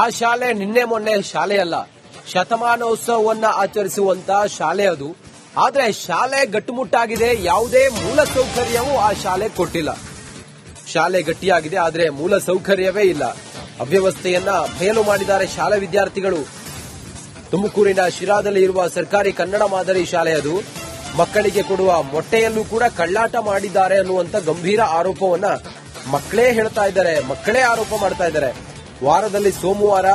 ಆ ಶಾಲೆ ನಿನ್ನೆ ಮೊನ್ನೆ ಶಾಲೆ ಅಲ್ಲ, ಶತಮಾನೋತ್ಸವವನ್ನ ಆಚರಿಸುವಂತ ಶಾಲೆ ಅದು. ಆದ್ರೆ ಶಾಲೆ ಗಟ್ಟುಮುಟ್ಟಾಗಿದೆ, ಯಾವುದೇ ಮೂಲ ಸೌಕರ್ಯವೂ ಆ ಶಾಲೆ ಕೊಟ್ಟಿಲ್ಲ. ಶಾಲೆ ಗಟ್ಟಿಯಾಗಿದೆ, ಆದ್ರೆ ಮೂಲ ಸೌಕರ್ಯವೇ ಇಲ್ಲ. ಅವ್ಯವಸ್ಥೆಯನ್ನ ಬಯಲು ಮಾಡಿದ್ದಾರೆ ಶಾಲಾ ವಿದ್ಯಾರ್ಥಿಗಳು. ತುಮಕೂರಿನ ಶಿರಾದಲ್ಲಿ ಇರುವ ಸರ್ಕಾರಿ ಕನ್ನಡ ಮಾದರಿ ಶಾಲೆ ಅದು. ಮಕ್ಕಳಿಗೆ ಕೊಡುವ ಮೊಟ್ಟೆಯಲ್ಲೂ ಕೂಡ ಕಳ್ಳಾಟ ಮಾಡಿದ್ದಾರೆ ಅನ್ನುವಂತ ಗಂಭೀರ ಆರೋಪವನ್ನ ಮಕ್ಕಳೇ ಹೇಳ್ತಾ ಇದ್ದಾರೆ, ಮಕ್ಕಳೇ ಆರೋಪ ಮಾಡ್ತಾ ಇದ್ದಾರೆ. ವಾರದಲ್ಲಿ ಸೋಮವಾರ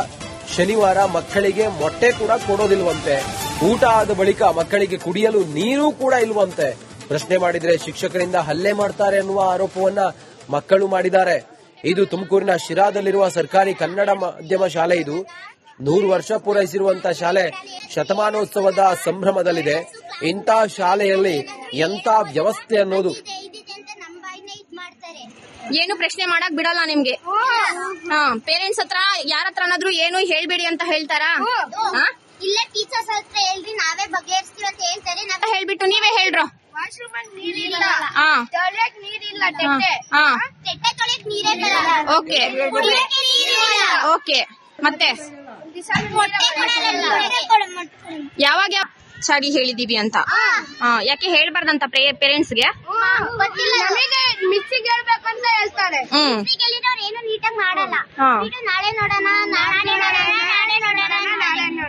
ಶನಿವಾರ ಮಕ್ಕಳಿಗೆ ಮೊಟ್ಟೆ ಕೂಡ ಕೊಡೋದಿಲ್ವಂತೆ. ಊಟ ಆದ ಬಳಿಕ ಮಕ್ಕಳಿಗೆ ಕುಡಿಯಲು ನೀರು ಕೂಡ ಇಲ್ವಂತೆ. ಪ್ರಶ್ನೆ ಮಾಡಿದ್ರೆ ಶಿಕ್ಷಕರಿಂದ ಹಲ್ಲೆ ಮಾಡ್ತಾರೆ ಅನ್ನುವ ಆರೋಪವನ್ನ ಮಕ್ಕಳು ಮಾಡಿದ್ದಾರೆ. ಇದು ತುಮಕೂರಿನ ಶಿರಾದಲ್ಲಿರುವ ಸರ್ಕಾರಿ ಕನ್ನಡ ಮಾಧ್ಯಮ ಶಾಲೆ. ಇದು 100 ವರ್ಷ ಪೂರೈಸಿರುವಂತಹ ಶಾಲೆ ಶತಮಾನೋತ್ಸವದ ಸಂಭ್ರಮದಲ್ಲಿದೆ. ಇಂಥ ಶಾಲೆಯಲ್ಲಿ ಎಂತ ವ್ಯವಸ್ಥೆ ಅನ್ನೋದು ಏನು ಪ್ರಶ್ನೆ ಮಾಡಕ್ ಬಿಡಲ್ಲ ನಿಮ್ಗೆ. ಪೇರೆಂಟ್ಸ್ ಹತ್ರ ಯಾರ ಹತ್ರನಾದ್ರೂ ಏನು ಹೇಳ್ಬೇಡಿ ಅಂತ ಹೇಳ್ತಾರಾ? ಇಲ್ಲ ಟೀಚರ್ಸ್ ಹತ್ರ ಹೇಳ್ರಿ, ನಾವೇ ಬಗೆಹರಿಸ್ತೀವಿ ಅಂತ ಹೇಳ್ತಾರೆ. ನಾವೇ ಹೇಳ್ಬಿಟ್ಟು ನೀವೇ ಹೇಳ್ರೋ. ನೀರಿಲ್ಲ, ತೊಳೆಯಕ್ ನೀರಿಲ್ಲ, ತೆಟ್ಟೆ ತೊಳೆಯಕ್ ನೀರೇ ಬರಲ್ಲ. ಓಕೆ ಓಕೆ, ಮತ್ತೆ ಯಾವಾಗ ಸಾರಿ ಹೇಳಿದೀವಿ ಅಂತ ಯಾಕೆ ಹೇಳ್ಬಾರ್ದಂತ ಪೇರೆಂಟ್ಸ್ಗೆ? ಮಿಕ್ಸಿಗೆ ಹೇಳ್ಬೇಕಂತ ಹೇಳ್ತಾರೆ. ಏನು ನೀಟಾಗಿ ಮಾಡಲ್ಲ. ನಾಳೆ ನೋಡೋಣ, ನಾಳೆ ನೋಡೋಣ.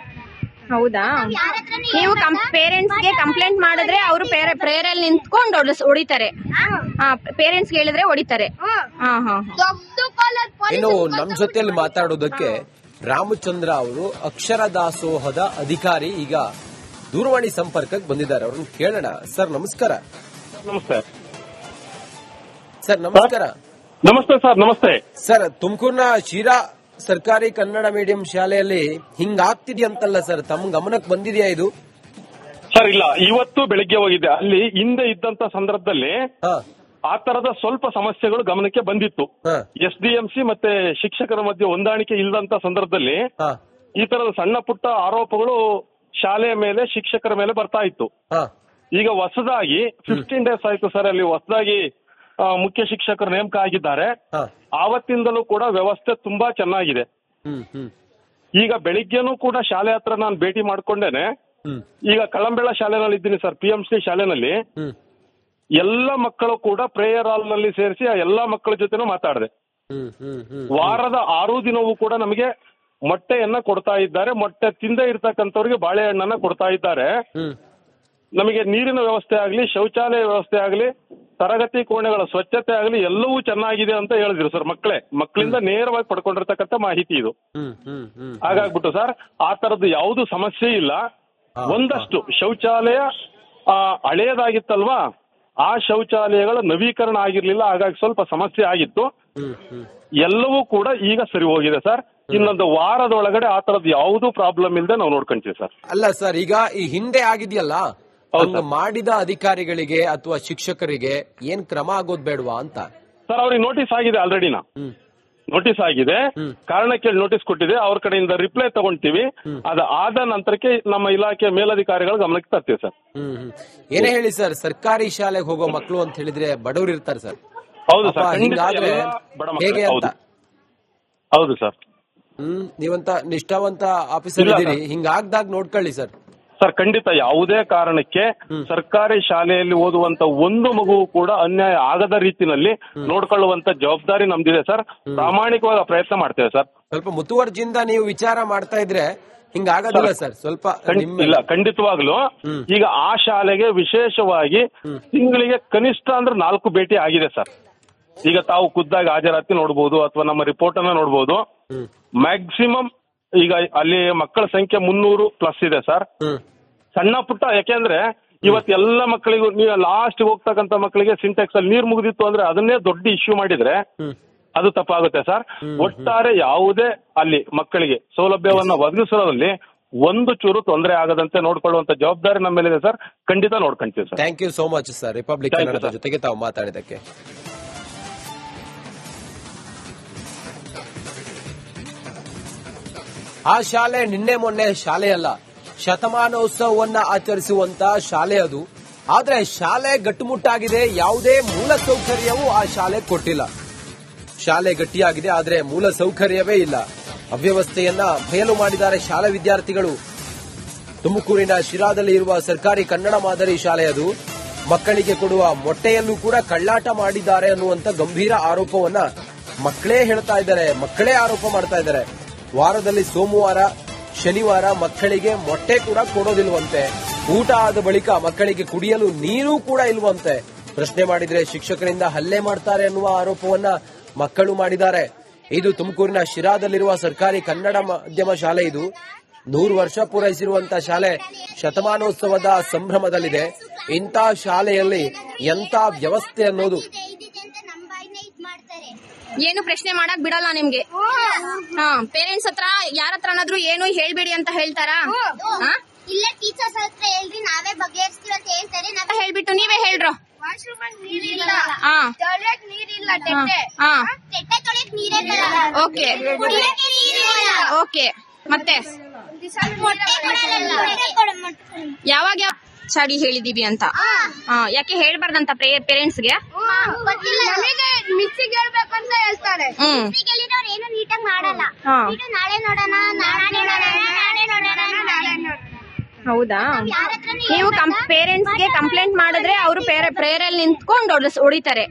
ಹೌದಾ? ನೀವು ಪೇರೆಂಟ್ಸ್ಗೆ ಕಂಪ್ಲೇಂಟ್ ಮಾಡಿದ್ರೆ ಅವರು ಪ್ರೇರಲ್ಲಿ ನಿಂತ್ಕೊಂಡು ಹೊಡಿತಾರೆ. ಪೇರೆಂಟ್ಸ್ ಹೇಳಿದ್ರೆ ಹೊಡಿತಾರೆ. ಇನ್ನು ನಮ್ ಜೊತೆಯಲ್ಲಿ ಮಾತಾಡೋದಕ್ಕೆ ರಾಮಚಂದ್ರ ಅವರು ಅಕ್ಷರ ದಾಸೋಹದ ಅಧಿಕಾರಿ ಈಗ ದೂರವಾಣಿ ಸಂಪರ್ಕಕ್ಕೆ ಬಂದಿದ್ದಾರೆ. ಅವ್ರನ್ನ ಕೇಳೋಣ. ಸರ್ ನಮಸ್ಕಾರ. ನಮಸ್ತೆ ಸರ್. ನಮಸ್ಕಾರ. ನಮಸ್ತೆ ಸರ್. ನಮಸ್ತೆ ಸರ್. ತುಮಕೂರಿನ ಶಿರಾ ಸರ್ಕಾರಿ ಕನ್ನಡ ಮೀಡಿಯಂ ಶಾಲೆಯಲ್ಲಿ ಹಿಂಗಾಗ್ತಿದ್ಯಂತಲ್ಲ ಸರ್, ತಮ್ಮ ಗಮನಕ್ಕೆ ಬಂದಿದೆಯಾ ಇದು? ಸರ್ ಇಲ್ಲ, ಇವತ್ತು ಬೆಳಿಗ್ಗೆ ಹೋಗಿದ್ದೆ. ಅಲ್ಲಿ ಹಿಂದೆ ಇದ್ದಂತ ಸಂದರ್ಭದಲ್ಲಿ ಆ ತರದ ಸ್ವಲ್ಪ ಸಮಸ್ಯೆಗಳು ಗಮನಕ್ಕೆ ಬಂದಿತ್ತು. SDMC ಮತ್ತೆ ಶಿಕ್ಷಕರ ಮಧ್ಯೆ ಹೊಂದಾಣಿಕೆ ಇಲ್ಲದಂತ ಸಂದರ್ಭದಲ್ಲಿ ಈ ತರದ ಸಣ್ಣ ಪುಟ್ಟ ಆರೋಪಗಳು ಶಾಲೆಯ ಮೇಲೆ, ಶಿಕ್ಷಕರ ಮೇಲೆ ಬರ್ತಾ ಇತ್ತು. ಈಗ ಹೊಸದಾಗಿ 15 ಡೇಸ್ ಆಯ್ತು ಸರ್, ಅಲ್ಲಿ ಹೊಸದಾಗಿ ಮುಖ್ಯ ಶಿಕ್ಷಕರು ನೇಮಕ ಆಗಿದ್ದಾರೆ. ಆವತ್ತಿಂದಲೂ ಕೂಡ ವ್ಯವಸ್ಥೆ ತುಂಬಾ ಚೆನ್ನಾಗಿದೆ. ಈಗ ಬೆಳಿಗ್ಗೆನೂ ಕೂಡ ಶಾಲೆ ಹತ್ರ ನಾನು ಭೇಟಿ ಮಾಡ್ಕೊಂಡೇನೆ. ಈಗ ಕಳಂಬೆಳ ಶಾಲೆನಲ್ಲಿ ಇದ್ದೀನಿ ಸರ್, PMC ಶಾಲೆನಲ್ಲಿ. ಎಲ್ಲ ಮಕ್ಕಳು ಕೂಡ ಪ್ರೇಯರ್ ಹಾಲ್ ನಲ್ಲಿ ಸೇರಿಸಿ ಆ ಎಲ್ಲಾ ಮಕ್ಕಳ ಜೊತೆನೂ ಮಾತಾಡಿದೆ. ವಾರದ 6 ದಿನವೂ ಕೂಡ ನಮಗೆ ಮೊಟ್ಟೆಯನ್ನ ಕೊಡ್ತಾ ಇದ್ದಾರೆ. ಮೊಟ್ಟೆ ತಿಂದೇ ಇರ್ತಕ್ಕಂಥವ್ರಿಗೆ ಬಾಳೆಹಣ್ಣನ್ನ ಕೊಡ್ತಾ ಇದ್ದಾರೆ. ನಮಗೆ ನೀರಿನ ವ್ಯವಸ್ಥೆ ಆಗಲಿ, ಶೌಚಾಲಯ ವ್ಯವಸ್ಥೆ ಆಗಲಿ, ತರಗತಿ ಕೋಣೆಗಳ ಸ್ವಚ್ಛತೆ ಆಗಲಿ ಎಲ್ಲವೂ ಚೆನ್ನಾಗಿದೆ ಅಂತ ಹೇಳಿದ್ರು ಸರ್. ಮಕ್ಕಳಿಂದ ನೇರವಾಗಿ ಪಡ್ಕೊಂಡಿರ್ತಕ್ಕಂಥ ಮಾಹಿತಿ ಇದು. ಹಾಗಾಗ್ಬಿಟ್ಟು ಸರ್ ಆ ತರದ್ದು ಯಾವುದು ಸಮಸ್ಯೆ ಇಲ್ಲ. ಒಂದಷ್ಟು ಶೌಚಾಲಯ ಹಳೆಯದಾಗಿತ್ತಲ್ವಾ, ಆ ಶೌಚಾಲಯಗಳ ನವೀಕರಣ ಆಗಿರ್ಲಿಲ್ಲ, ಹಾಗಾಗಿ ಸ್ವಲ್ಪ ಸಮಸ್ಯೆ ಆಗಿತ್ತು. ಎಲ್ಲವೂ ಕೂಡ ಈಗ ಸರಿ ಹೋಗಿದೆ ಸರ್. ಇನ್ನೊಂದು ವಾರದೊಳಗಡೆ ಆ ತರದ್ದು ಯಾವುದೂ ಪ್ರಾಬ್ಲಮ್ ಇಲ್ಲದೆ ನಾವು ನೋಡ್ಕೊಂತೀವಿ ಸರ್. ಅಲ್ಲ ಸರ್, ಈಗ ಈ ಹಿಂದೆ ಆಗಿದೆಯಲ್ಲ, ಮಾಡಿದ ಅಧಿಕಾರಿಗಳಿಗೆ ಅಥವಾ ಶಿಕ್ಷಕರಿಗೆ ಏನ್ ಕ್ರಮ ಆಗೋದ್ ಬೇಡವಾ ಅಂತ? ಸರ್ ಅವ್ರಿಗೆ ನೋಟಿಸ್ ಆಗಿದೆ, ಆಲ್ರೆಡಿನಾ ನೋಟಿಸ್ ಆಗಿದೆ. ಕಾರಣ ಕೇಳಿ ನೋಟಿಸ್ ಕೊಟ್ಟಿದೆ. ಅವ್ರ ಕಡೆಯಿಂದ ರಿಪ್ಲೈ ತಗೊಂತೀವಿ. ಅದು ಆದ ನಂತರಕ್ಕೆ ನಮ್ಮ ಇಲಾಖೆ ಮೇಲಧಿಕಾರಿಗಳ ಗಮನಕ್ಕೆ ತರ್ತೀವಿ ಸರ್. ಏನೇ ಹೇಳಿ ಸರ್, ಸರ್ಕಾರಿ ಶಾಲೆಗೆ ಹೋಗೋ ಮಕ್ಕಳು ಅಂತ ಹೇಳಿದ್ರೆ ಬಡವರು ಇರ್ತಾರೆ ಸರ್. ಹೌದು ಸರ್, ಹಿಂಗಾದ್ರೆ ಹೇಗೆ ಅಂತ? ಹೌದು ಸರ್. ನೀವಂತ ನಿಷ್ಠಾವಂತ ಆಫೀಸರ್ ಇದ್ದೀರಿ, ಹಿಂಗಾಗ್ದಾಗ ನೋಡ್ಕೊಳ್ಳಿ ಸರ್. ಸರ್ ಖಂಡಿತ ಯಾವುದೇ ಕಾರಣಕ್ಕೆ ಸರ್ಕಾರಿ ಶಾಲೆಯಲ್ಲಿ ಓದುವಂತ ಒಂದು ಮಗು ಕೂಡ ಅನ್ಯಾಯ ಆಗದ ರೀತಿಯಲ್ಲಿ ನೋಡ್ಕೊಳ್ಳುವಂತ ಜವಾಬ್ದಾರಿ ನಮ್ದಿದೆ ಸರ್. ಪ್ರಾಮಾಣಿಕವಾಗಿ ಪ್ರಯತ್ನ ಮಾಡ್ತೇವೆ ಸರ್. ಸ್ವಲ್ಪ ಮುತುವರ್ಜಿಯಿಂದ ನೀವು ವಿಚಾರ ಮಾಡ್ತಾ ಇದ್ರೆ ಹಿಂಗಾಗೋದಿಲ್ಲ ಸರ್. ಸ್ವಲ್ಪ ಇಲ್ಲ, ಖಂಡಿತವಾಗ್ಲು ಈಗ ಆ ಶಾಲೆಗೆ ವಿಶೇಷವಾಗಿ ತಿಂಗಳಿಗೆ ಕನಿಷ್ಠ ಅಂದ್ರೆ 4 ಭೇಟಿ ಆಗಿದೆ ಸರ್. ಈಗ ತಾವು ಖುದ್ದಾಗಿ ಹಾಜರಾತಿ ನೋಡಬಹುದು ಅಥವಾ ನಮ್ಮ ರಿಪೋರ್ಟ್ ಅನ್ನ ನೋಡಬಹುದು. ಮ್ಯಾಕ್ಸಿಮಮ್ ಈಗ ಅಲ್ಲಿ ಮಕ್ಕಳ ಸಂಖ್ಯೆ 300+ ಇದೆ ಸರ್. ಸಣ್ಣ ಪುಟ್ಟ, ಯಾಕೆಂದ್ರೆ ಇವತ್ತೆಲ್ಲ ಮಕ್ಕಳಿಗೂ ನೀವು ಲಾಸ್ಟ್ ಹೋಗ್ತಕ್ಕಂಥ ಮಕ್ಕಳಿಗೆ ಸಿಂಟೆಕ್ಸ್ ಅಲ್ಲಿ ನೀರು ಮುಗಿದಿತ್ತು ಅಂದ್ರೆ ಅದನ್ನೇ ದೊಡ್ಡ ಇಶ್ಯೂ ಮಾಡಿದ್ರೆ ಅದು ತಪ್ಪಾಗುತ್ತೆ ಸರ್. ಒಟ್ಟಾರೆ ಯಾವುದೇ ಅಲ್ಲಿ ಮಕ್ಕಳಿಗೆ ಸೌಲಭ್ಯವನ್ನ ಒದಗಿಸೋದ್ರಲ್ಲಿ ಒಂದು ಚೂರು ತೊಂದರೆ ಆಗದಂತೆ ನೋಡ್ಕೊಳ್ಳುವಂತ ಜವಾಬ್ದಾರಿ ನಮ್ಮ ಮೇಲಿದೆ ಸರ್. ಖಂಡಿತ ನೋಡ್ಕೊಂತೀವಿ sir. Thank you so much sir, Republic ಕನ್ನಡದ ಜೊತೆಗೆ ತಾವು ಮಾತಾಡಿದಕ್ಕೆ. ಆ ಶಾಲೆ ನಿನ್ನೆ ಮೊನ್ನೆ ಶಾಲೆ ಅಲ್ಲ, ಶತಮಾನೋತ್ಸವವನ್ನ ಆಚರಿಸುವಂತ ಶಾಲೆ ಅದು. ಆದ್ರೆ ಶಾಲೆ ಗಟ್ಟುಮುಟ್ಟಾಗಿದೆ, ಯಾವುದೇ ಮೂಲ ಸೌಕರ್ಯವೂ ಆ ಶಾಲೆ ಕೊಟ್ಟಿಲ್ಲ. ಶಾಲೆ ಗಟ್ಟಿಯಾಗಿದೆ, ಆದ್ರೆ ಮೂಲ ಸೌಕರ್ಯವೇ ಇಲ್ಲ. ಅವ್ಯವಸ್ಥೆಯನ್ನ ಬಯಲು ಮಾಡಿದ್ದಾರೆ ಶಾಲಾ ವಿದ್ಯಾರ್ಥಿಗಳು. ತುಮಕೂರಿನ ಶಿರಾದಲ್ಲಿ ಇರುವ ಸರ್ಕಾರಿ ಕನ್ನಡ ಮಾದರಿ ಶಾಲೆ ಅದು. ಮಕ್ಕಳಿಗೆ ಕೊಡುವ ಮೊಟ್ಟೆಯಲ್ಲೂ ಕೂಡ ಕಳ್ಳಾಟ ಮಾಡಿದ್ದಾರೆ ಅನ್ನುವಂತ ಗಂಭೀರ ಆರೋಪವನ್ನ ಮಕ್ಕಳೇ ಹೇಳ್ತಾ ಇದ್ದಾರೆ, ಮಕ್ಕಳೇ ಆರೋಪ ಮಾಡ್ತಾ ಇದ್ದಾರೆ. ವಾರದಲ್ಲಿ ಸೋಮವಾರ, ಶನಿವಾರ ಮಕ್ಕಳಿಗೆ ಮೊಟ್ಟೆ ಕೂಡ ಕೊಡೋದಿಲ್ವಂತೆ. ಊಟ ಆದ ಬಳಿಕ ಮಕ್ಕಳಿಗೆ ಕುಡಿಯಲು ನೀರು ಕೂಡ ಇಲ್ವಂತೆ. ಪ್ರಶ್ನೆ ಮಾಡಿದ್ರೆ ಶಿಕ್ಷಕರಿಂದ ಹಲ್ಲೆ ಮಾಡ್ತಾರೆ ಅನ್ನುವ ಆರೋಪವನ್ನ ಮಕ್ಕಳು ಮಾಡಿದ್ದಾರೆ. ಇದು ತುಮಕೂರಿನ ಶಿರಾದಲ್ಲಿರುವ ಸರ್ಕಾರಿ ಕನ್ನಡ ಮಾಧ್ಯಮ ಶಾಲೆ. ಇದು 100 ವರ್ಷ ಪೂರೈಸಿರುವಂತಹ ಶಾಲೆ ಶತಮಾನೋತ್ಸವದ ಸಂಭ್ರಮದಲ್ಲಿದೆ. ಇಂಥ ಶಾಲೆಯಲ್ಲಿ ಎಂಥ ವ್ಯವಸ್ಥೆ ಅನ್ನೋದು ಏನು ಪ್ರಶ್ನೆ ಮಾಡಕ್ ಬಿಡಲ್ಲ ನಿಮ್ಗೆ. ಪೇರೆಂಟ್ಸ್ ಹತ್ರ ಯಾರ ಹತ್ರನಾದ್ರೂ ಏನು ಹೇಳ್ಬೇಡಿ ಅಂತ ಹೇಳ್ತಾರಾ? ಇಲ್ಲ ಟೀಚರ್ಸ್ ಹತ್ರ ಹೇಳ್ರಿ, ನಾವೇ ಬಗೆಹರಿಸ್ತೀವಿ ಅಂತ ಹೇಳ್ತಾರೆ. ನಾವೇ ಹೇಳ್ಬಿಟ್ಟು ನೀವೇ ಹೇಳ್ರೋ. ನೀರಿಲ್ಲ, ತೊಳೆಯಕ್ ನೀರಿಲ್ಲ, ತೆಟ್ಟೆ ತೊಳೆಯಕ್ ನೀರೇ ಬರಲ್ಲ. ಓಕೆ ಓಕೆ, ಮತ್ತೆ ಯಾವಾಗ ಚಾಡಿ ಹೇಳಿದೀವಿ ಅಂತ ಯಾಕೆ ಹೇಳ್ಬಾರ್ದಂತ ಪೇರೆಂಟ್ಸ್ಗೆ? ಮಿಸ್ಸಿಗೆ ಹೇಳ್ಬೇಕಂತ ಹೇಳ್ತಾರೆ. ಏನು ನೀಟಾಗಿ ಮಾಡಲ್ಲ. ನಾಳೆ ನೋಡೋಣ, ನಾಳೆ ನೋಡೋಣ. ಹೌದಾ? ನೀವು ಪೇರೆಂಟ್ಸ್ಗೆ ಕಂಪ್ಲೇಂಟ್ ಮಾಡಿದ್ರೆ ಅವರು ಪ್ರೇಯರಲ್ಲಿ ನಿಂತ್ಕೊಂಡು ಹೊಡಿತಾರೆ.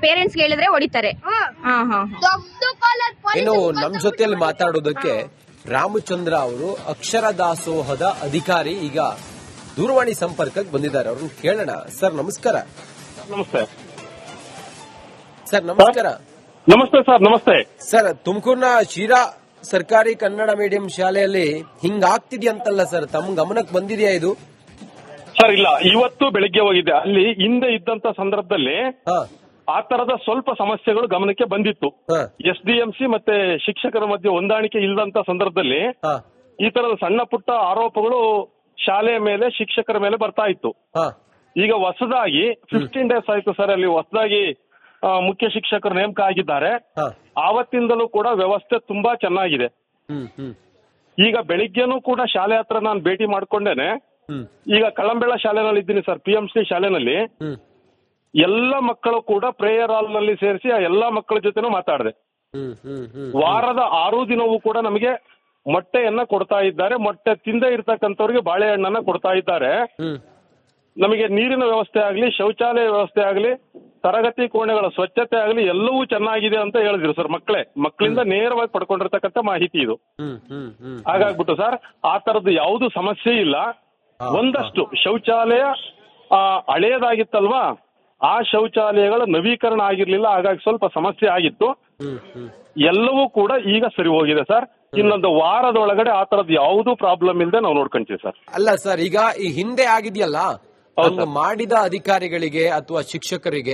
ಪೇರೆಂಟ್ಸ್ಗೆ ಹೇಳಿದ್ರೆ ಹೊಡಿತಾರೆ. ಇನ್ನು ನಮ್ಮ ಜೊತೆಯಲ್ಲಿ ಮಾತಾಡೋದಕ್ಕೆ ರಾಮಚಂದ್ರ ಅವರು ಅಕ್ಷರ ದಾಸೋಹದ ಅಧಿಕಾರಿ ಈಗ ದೂರವಾಣಿ ಸಂಪರ್ಕಕ್ಕೆ ಬಂದಿದ್ದಾರೆ. ಅವ್ರನ್ನ ಕೇಳೋಣ. ಸರ್ ನಮಸ್ಕಾರ. ನಮಸ್ತೆ ಸರ್ ನಮಸ್ಕಾರ. ನಮಸ್ತೆ ಸರ್. ನಮಸ್ತೆ ಸರ್, ತುಮಕೂರಿನ ಶಿರಾ ಸರ್ಕಾರಿ ಕನ್ನಡ ಮೀಡಿಯಂ ಶಾಲೆಯಲ್ಲಿ ಹಿಂಗಾಗ್ತಿದ್ಯಂತಲ್ಲ ಸರ್, ತಮ್ಮ ಗಮನಕ್ಕೆ ಬಂದಿದೆಯಾ ಇದು? ಸರ್ ಇಲ್ಲ, ಇವತ್ತು ಬೆಳಿಗ್ಗೆ ಹೋಗಿದ್ದೆ. ಅಲ್ಲಿ ಹಿಂದೆ ಇದ್ದಂತ ಸಂದರ್ಭದಲ್ಲಿ ಆ ತರದ ಸ್ವಲ್ಪ ಸಮಸ್ಯೆಗಳು ಗಮನಕ್ಕೆ ಬಂದಿತ್ತು. SDMC ಮತ್ತೆ ಶಿಕ್ಷಕರ ಮಧ್ಯೆ ಹೊಂದಾಣಿಕೆ ಇಲ್ಲದಂತ ಸಂದರ್ಭದಲ್ಲಿ ಈ ತರದ ಸಣ್ಣ ಪುಟ್ಟ ಆರೋಪಗಳು ಶಾಲೆಯ ಮೇಲೆ, ಶಿಕ್ಷಕರ ಮೇಲೆ ಬರ್ತಾ ಇತ್ತು. ಈಗ ಹೊಸದಾಗಿ 15 ಡೇಸ್ ಆಯ್ತು ಸರ್, ಅಲ್ಲಿ ಹೊಸದಾಗಿ ಮುಖ್ಯ ಶಿಕ್ಷಕರು ನೇಮಕ ಆಗಿದ್ದಾರೆ. ಆವತ್ತಿಂದಲೂ ಕೂಡ ವ್ಯವಸ್ಥೆ ತುಂಬಾ ಚೆನ್ನಾಗಿದೆ. ಈಗ ಬೆಳಿಗ್ಗೆನೂ ಕೂಡ ಶಾಲೆ ಹತ್ರ ನಾನು ಭೇಟಿ ಮಾಡ್ಕೊಂಡೇನೆ. ಈಗ ಕಳಂಬೆಳ ಶಾಲೆನಲ್ಲಿ ಇದ್ದೀನಿ ಸರ್, PMC ಶಾಲೆನಲ್ಲಿ. ಎಲ್ಲ ಮಕ್ಕಳು ಕೂಡ ಪ್ರೇಯರ್ ಹಾಲ್ ನಲ್ಲಿ ಸೇರಿಸಿ ಆ ಎಲ್ಲಾ ಮಕ್ಕಳ ಜೊತೆನೂ ಮಾತಾಡಿದೆ. ವಾರದ 6 ದಿನವೂ ಕೂಡ ನಮಗೆ ಮೊಟ್ಟೆಯನ್ನ ಕೊಡ್ತಾ ಇದ್ದಾರೆ. ಮೊಟ್ಟೆ ತಿಂದೇ ಇರ್ತಕ್ಕಂಥವ್ರಿಗೆ ಬಾಳೆಹಣ್ಣನ್ನ ಕೊಡ್ತಾ ಇದ್ದಾರೆ. ನಮಗೆ ನೀರಿನ ವ್ಯವಸ್ಥೆ ಆಗಲಿ, ಶೌಚಾಲಯ ವ್ಯವಸ್ಥೆ ಆಗಲಿ, ತರಗತಿ ಕೋಣೆಗಳ ಸ್ವಚ್ಛತೆ ಆಗಲಿ ಎಲ್ಲವೂ ಚೆನ್ನಾಗಿದೆ ಅಂತ ಹೇಳಿದ್ರು ಸರ್. ಮಕ್ಕಳಿಂದ ನೇರವಾಗಿ ಪಡ್ಕೊಂಡಿರ್ತಕ್ಕಂಥ ಮಾಹಿತಿ ಇದು. ಹಾಗಾಗ್ಬಿಟ್ಟು ಸರ್, ಆ ತರದ್ದು ಯಾವುದು ಸಮಸ್ಯೆ ಇಲ್ಲ. ಒಂದಷ್ಟು ಶೌಚಾಲಯ ಹಳೆಯದಾಗಿತ್ತಲ್ವಾ, ಆ ಶೌಚಾಲಯಗಳ ನವೀಕರಣ ಆಗಿರ್ಲಿಲ್ಲ, ಹಾಗಾಗಿ ಸ್ವಲ್ಪ ಸಮಸ್ಯೆ ಆಗಿತ್ತು. ಎಲ್ಲವೂ ಕೂಡ ಈಗ ಸರಿ ಹೋಗಿದೆ ಸರ್. ಇನ್ನೊಂದು ವಾರದೊಳಗಡೆ ಆ ತರದ್ದು ಯಾವುದೂ ಪ್ರಾಬ್ಲಮ್ ಇಲ್ಲದೆ ನಾವು ನೋಡ್ಕೊಂತೀವಿ ಸರ್. ಅಲ್ಲ ಸರ್, ಈಗ ಈ ಹಿಂದೆ ಆಗಿದೆಯಲ್ಲ, ಮಾಡಿದ ಅಧಿಕಾರಿಗಳಿಗೆ ಅಥವಾ ಶಿಕ್ಷಕರಿಗೆ